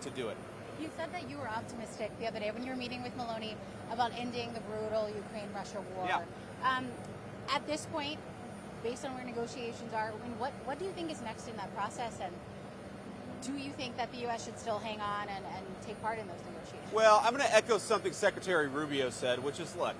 to do it. You said that you were optimistic the other day when you were meeting with Maloney about ending the brutal Ukraine-Russia war. Yeah. At this point, based on where negotiations are, I mean, what do you think is next in that process? And do you think that the U.S. should still hang on and take part in those negotiations? Well, I'm going to echo something Secretary Rubio said, which is, look,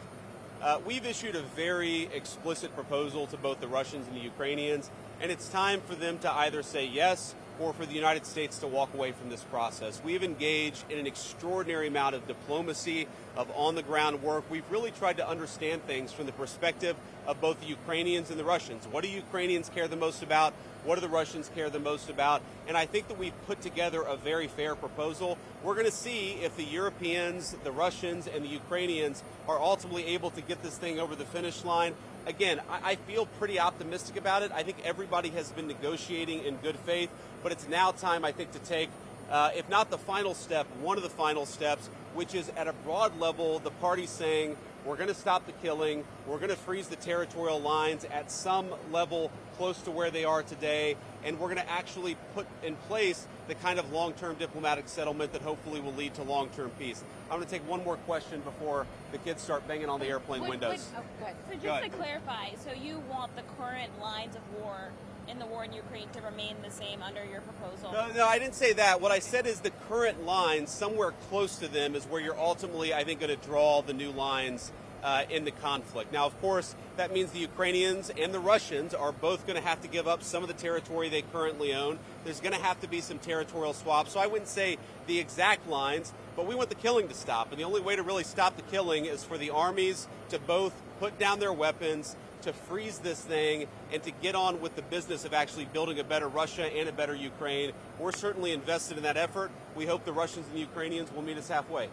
we've issued a very explicit proposal to both the Russians and the Ukrainians, and it's time for them to either say yes or for the United States to walk away from this process. We've engaged in an extraordinary amount of diplomacy, of on-the-ground work. We've really tried to understand things from the perspective of both the Ukrainians and the Russians. What do Ukrainians care the most about? What do the Russians care the most about? And I think that we've put together a very fair proposal. We're going to see if the Europeans, the Russians, and the Ukrainians are ultimately able to get this thing over the finish line. Again, I feel pretty optimistic about it. I think everybody has been negotiating in good faith, but it's now time, I think, to take, if not the final step, one of the final steps, which is at a broad level, the parties saying, we're going to stop the killing, we're going to freeze the territorial lines at some level close to where they are today, and we're going to actually put in place the kind of long-term diplomatic settlement that hopefully will lead to long-term peace. I'm going to take one more question before the kids start banging on the airplane windows. So just to clarify, so you want the current lines of war in the war in Ukraine to remain the same under your proposal? No, I didn't say that. What I said is the current lines, somewhere close to them, is where you're ultimately, I think, going to draw the new lines in the conflict. Now, of course, that means the Ukrainians and the Russians are both going to have to give up some of the territory they currently own. There's going to have to be some territorial swaps. So I wouldn't say the exact lines, but we want the killing to stop. And the only way to really stop the killing is for the armies to both put down their weapons, to freeze this thing, and to get on with the business of actually building a better Russia and a better Ukraine. We're certainly invested in that effort. We hope the Russians and the Ukrainians will meet us halfway.